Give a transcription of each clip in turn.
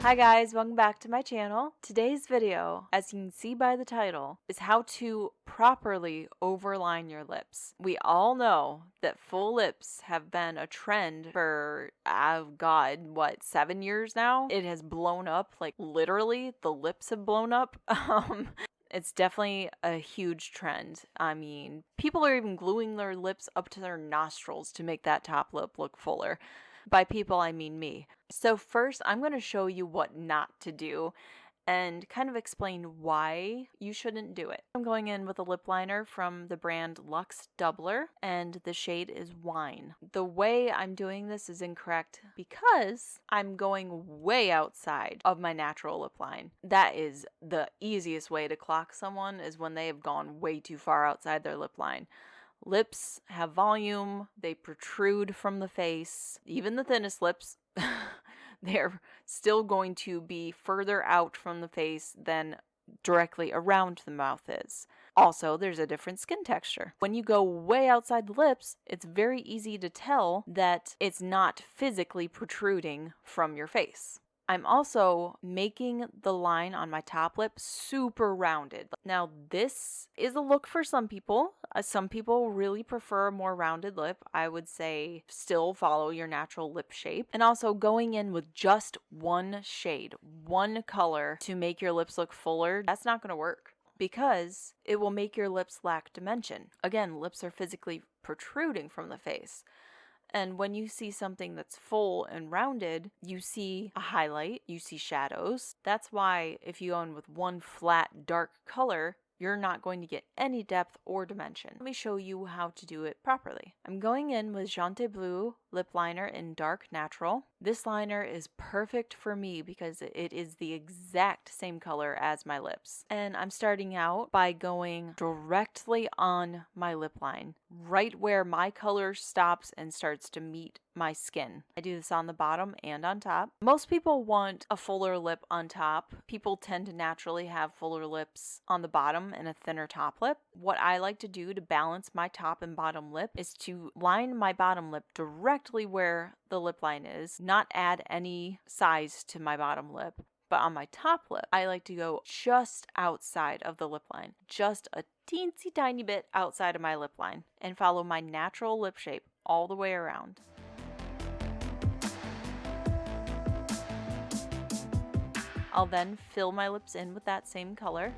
Hi guys, welcome back to my channel. Today's video, as you can see by the title, is how to properly overline your lips. We all know that full lips have been a trend for, God, what, 7 years now? It has blown up, like literally the lips have blown up. It's definitely a huge trend. I mean, people are even gluing their lips up to their nostrils to make that top lip look fuller. By people, I mean me. So first, I'm going to show you what not to do and kind of explain why you shouldn't do it. I'm going in with a lip liner from the brand Luxe Doubler, and the shade is Wine. The way I'm doing this is incorrect because I'm going way outside of my natural lip line. That is the easiest way to clock someone, is when they have gone way too far outside their lip line. Lips have volume, they protrude from the face. Even the thinnest lips, they're still going to be further out from the face than directly around the mouth is. Also, there's a different skin texture. When you go way outside the lips, it's very easy to tell that it's not physically protruding from your face. I'm also making the line on my top lip super rounded. Now, this is a look for some people. Some people really prefer a more rounded lip. I would say still follow your natural lip shape. And also going in with just one shade, one color to make your lips look fuller, that's not going to work because it will make your lips lack dimension. Again, lips are physically protruding from the face. And when you see something that's full and rounded, you see a highlight, you see shadows. That's why if you go in with one flat, dark color, you're not going to get any depth or dimension. Let me show you how to do it properly. I'm going in with Jonteblu lip liner in Dark Natural. This liner is perfect for me because it is the exact same color as my lips. And I'm starting out by going directly on my lip line, right where my color stops and starts to meet my skin. I do this on the bottom and on top. Most people want a fuller lip on top. People tend to naturally have fuller lips on the bottom and a thinner top lip. What I like to do to balance my top and bottom lip is to line my bottom lip directly where the lip line is, not add any size to my bottom lip. But on my top lip, I like to go just outside of the lip line, just a teensy tiny bit outside of my lip line, and follow my natural lip shape all the way around. I'll then fill my lips in with that same color.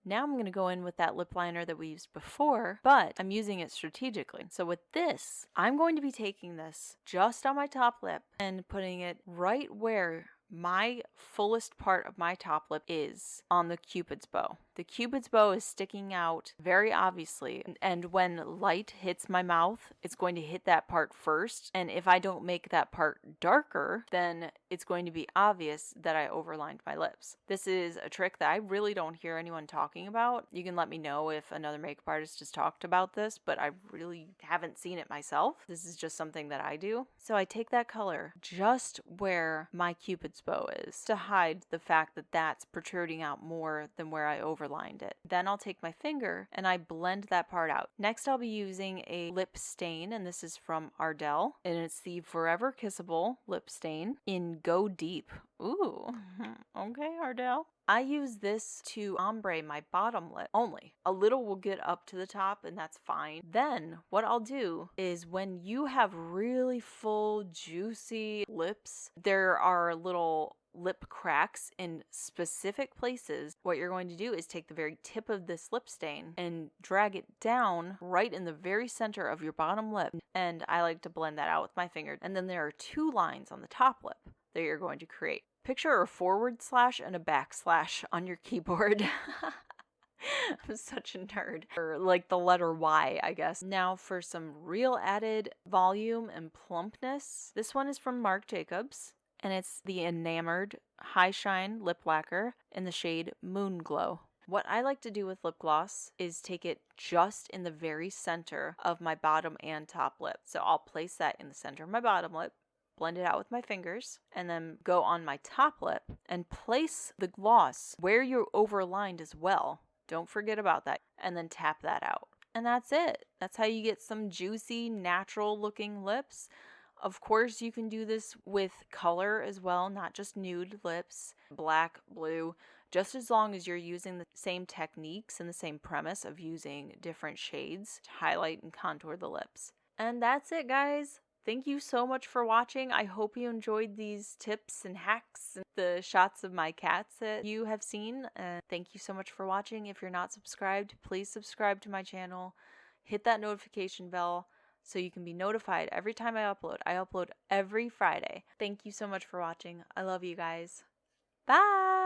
Now I'm going to go in with that lip liner that we used before, but I'm using it strategically. So with this, I'm going to be taking this just on my top lip and putting it right where my fullest part of my top lip is, on the Cupid's bow. The Cupid's bow is sticking out very obviously, and when light hits my mouth, it's going to hit that part first, and if I don't make that part darker, then it's going to be obvious that I overlined my lips. This is a trick that I really don't hear anyone talking about. You can let me know if another makeup artist has talked about this, but I really haven't seen it myself. This is just something that I do. So I take that color just where my Cupid's bow is to hide the fact that that's protruding out more than where I overlined it. Then I'll take my finger and I blend that part out. Next, I'll be using a lip stain, and this is from Ardell, and it's the Forever Kissable lip stain in Go Deep. Ooh, okay, Ardell. I use this to ombre my bottom lip only. A little will get up to the top, and that's fine. Then what I'll do is, when you have really full, juicy lips, there are little lip cracks in specific places. What you're going to do is take the very tip of this lip stain and drag it down right in the very center of your bottom lip. And I like to blend that out with my finger. And then there are two lines on the top lip that you're going to create. Picture a forward slash and a backslash on your keyboard. I'm such a nerd. Or like the letter Y, I guess. Now for some real added volume and plumpness. This one is from Marc Jacobs, and it's the Enamored High Shine Lip Lacquer in the shade Moonglow. What I like to do with lip gloss is take it just in the very center of my bottom and top lip. So I'll place that in the center of my bottom lip, blend it out with my fingers, and then go on my top lip and place the gloss where you're overlined as well. Don't forget about that. And then tap that out. And that's it. That's how you get some juicy, natural looking lips. Of course, you can do this with color as well, not just nude lips, black, blue, just as long as you're using the same techniques and the same premise of using different shades to highlight and contour the lips. And that's it, guys. Thank you so much for watching. I hope you enjoyed these tips and hacks and the shots of my cats that you have seen. And thank you so much for watching. If you're not subscribed, please subscribe to my channel. Hit that notification bell so you can be notified every time I upload. I upload every Friday. Thank you so much for watching. I love you guys. Bye!